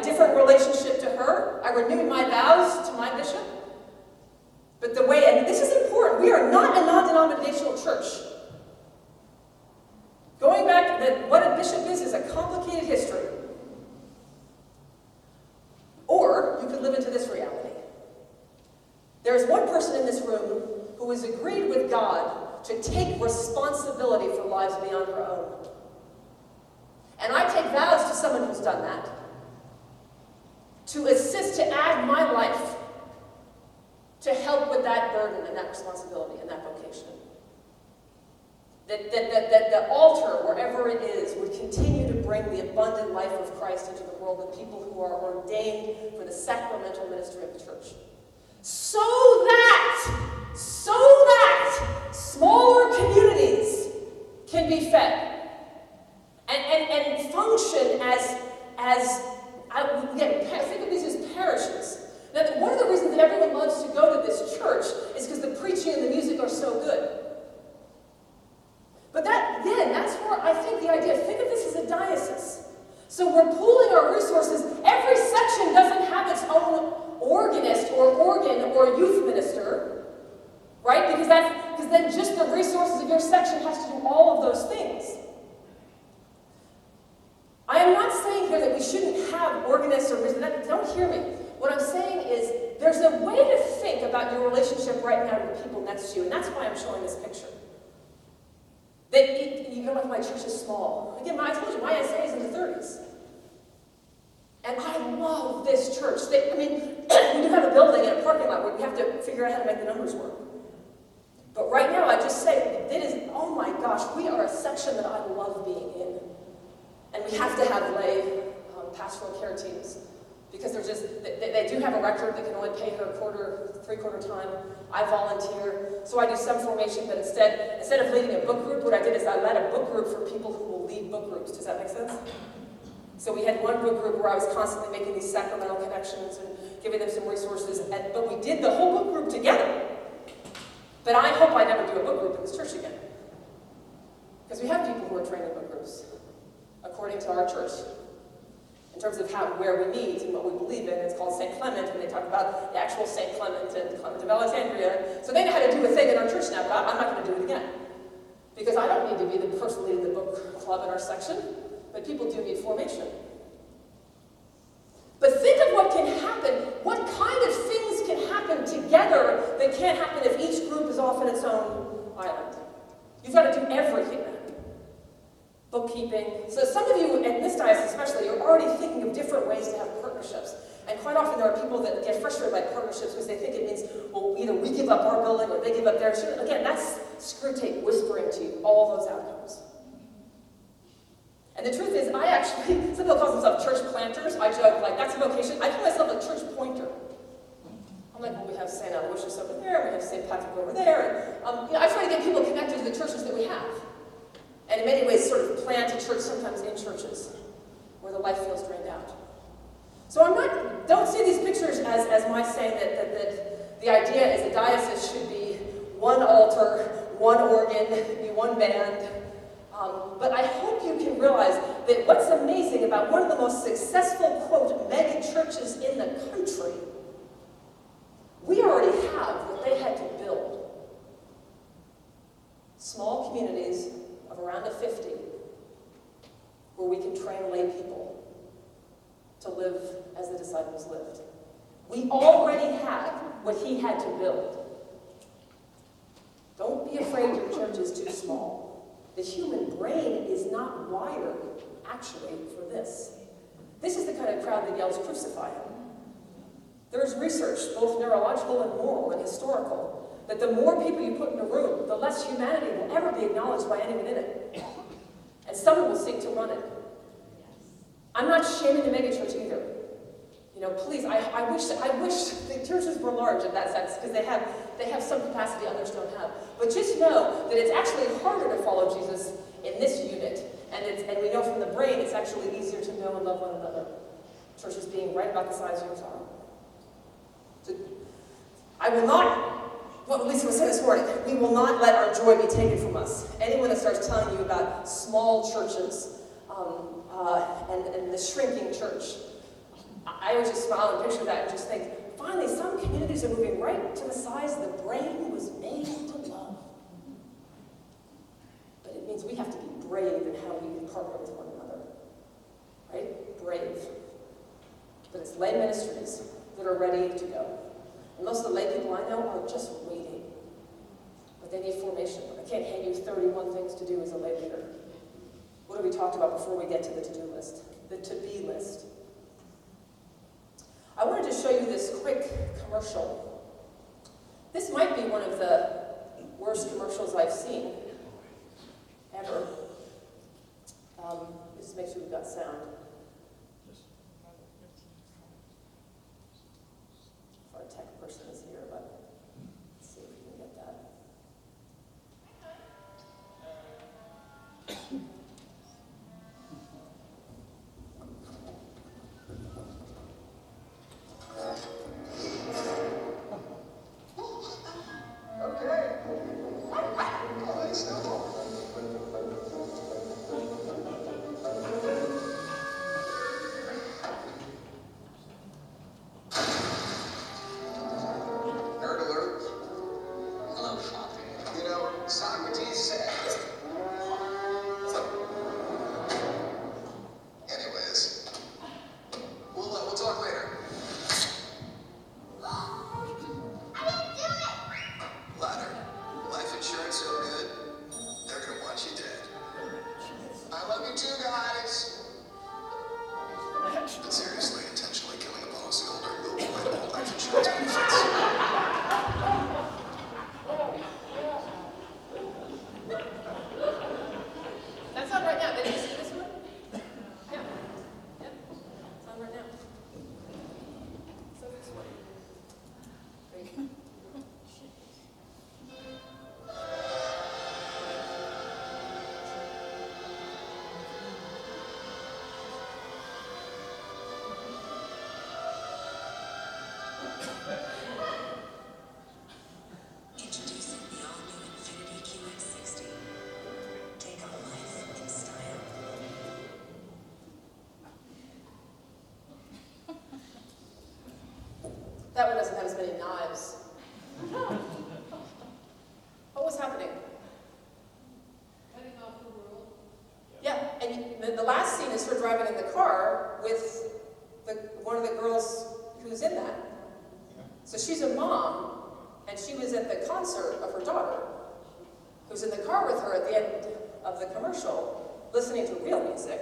a different relationship to her. I renewed my vows to my bishop. But the way, and this is important, we are not a non-denominational church. Going back to what a bishop is a complicated history. Or you could live into this reality. There is one person in this room who has agreed with God to take responsibility for lives beyond her own. And I take vows to someone who's done that, to assist, to add my life, to help with that burden and that responsibility and that vocation. That the altar, wherever it is, would continue to bring the abundant life of Christ into the world with people who are ordained for the sacramental ministry of the church. So that smaller communities can be fed and function as again, think of these as parishes. Now, one of the reasons that everyone loves to go to this church is because the preaching and the music are so good. But that's where I think the idea, think of this as a diocese. So we're pooling our resources. Every section doesn't have its own organist or organ or youth minister, right? Because then just the resources of your section has to do all of those things. I am not saying here that we shouldn't have organists or don't hear me. What I'm saying is there's a way to think about your relationship right now to the people next to you, and that's why I'm showing this picture. That you know, like my church is small. Again, I told you, my SA is in the 30s. And I love this church. We do have a building and a parking lot where we have to figure out how to make the numbers work. But right now, I just say, oh my gosh, we are a section that I love being in. And we have to have lay pastoral care teams. Because they do have a rector that can only pay her three-quarter time. I volunteer, so I do some formation, but instead of leading a book group, what I did is I led a book group for people who will lead book groups. Does that make sense? So we had one book group where I was constantly making these sacramental connections and giving them some resources, but we did the whole book group together. But I hope I never do a book group in this church again. Because we have people who are trained in book groups, according to our church. In terms of where we meet and what we believe in. It's called St. Clement, and they talk about the actual St. Clement and Clement of Alexandria. So they know how to do a thing in our church now, but I'm not going to do it again. Because I don't need to be the person leading the book club in our section, but people do need formation. But think of what can happen, what kind of things can happen together that can't happen if each group is off in its own island. You've got to do everything then. Bookkeeping. So some of you, in this diocese especially, you're already thinking of different ways to have partnerships. And quite often there are people that get frustrated by partnerships because they think it means, well, either we give up our building or they give up theirs. Again, that's Screwtape whispering to you all those outcomes. And the truth is, some people call themselves church planters. I joke, like, that's a vocation. I call myself a church pointer. I'm like, well, we have St. Aloysius over there, we have St. Patrick over there. And, I try to get people connected to the churches that we have. And in many ways, sort of plant a church sometimes in churches where the life feels drained out. So don't see these pictures as my saying that the idea is the diocese should be one altar, one organ, be one band. But I hope you can realize that what's amazing about one of the most successful, quote, mega churches in the country, we already have what they had to build. Small communities of around 50, where we can train lay people to live as the disciples lived. We already have what he had to build. Don't be afraid your church is too small. The human brain is not wired, actually, for this. This is the kind of crowd that yells, "Crucify him." There's research, both neurological and moral and historical, that the more people you put in a room, the less humanity will ever be acknowledged by anyone in it. And someone will seek to run it. I'm not shaming the megachurch either. Please, I wish the churches were large in that sense, because they have some capacity others don't have. But just know that it's actually harder to follow Jesus in this unit. And we know from the brain it's actually easier to know and love one another. Churches being right about the size yours are. So, I will not, well, at least it was said this morning, we will not let our joy be taken from us. Anyone that starts telling you about small churches and the shrinking church, I always just smile and picture that and just think, finally, some communities are moving right to the size the brain was made to love. But it means we have to be brave in how we partner with one another. Right? Brave. But it's lay ministries that are ready to go. And most of the lay people I know are just waiting. But they need formation. I can't hand you 31 things to do as a lay leader. What have we talked about before we get to the to-do list? The to-be list. I wanted to show you this quick commercial. This might be one of the worst commercials I've seen ever. Just make sure we've got sound. If our tech person is here, but let's see if we can get that. That one doesn't have as many knives. What was happening? Cutting off the world. Yeah, and the last scene is her driving in the car with one of the girls who's in that. So she's a mom, and she was at the concert of her daughter, who's in the car with her at the end of the commercial, listening to real music.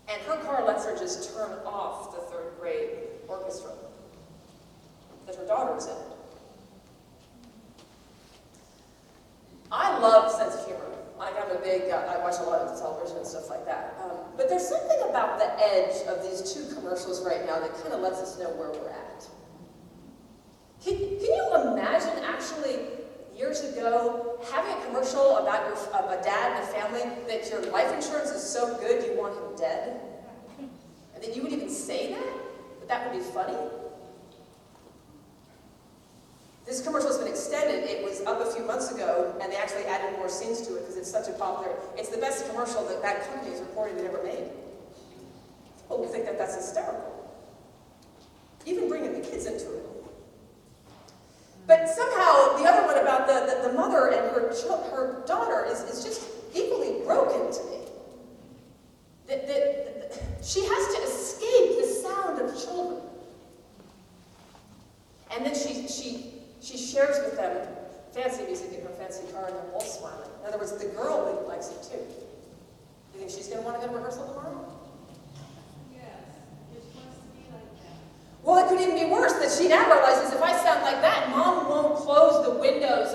And her car lets her just turn off the third grade orchestra that her daughter's in. I love sense of humor. Like I'm a big, I watch a lot of television and stuff like that. But there's something about the edge of these two commercials right now that kind of lets us know where we're at. Can you imagine actually years ago having a commercial about a dad and a family that your life insurance is so good you want him dead? And that you would even say that? That would be funny? This commercial has been extended. It was up a few months ago, and they actually added more scenes to it because it's such a popular, it's the best commercial that that company is reporting they've ever made. People think that that's hysterical. Even bringing the kids into it. But somehow, the other one about the mother and her daughter is just equally broken to me. She has to escape the sound of children. And then she shares with them fancy music in her fancy car, and they're all smiling. In other words, the girl really likes it too. You think she's going to want to go to rehearsal tomorrow? Yes, it wants to be like that. Well, it could even be worse that she now realizes if I sound like that, Mom won't close the windows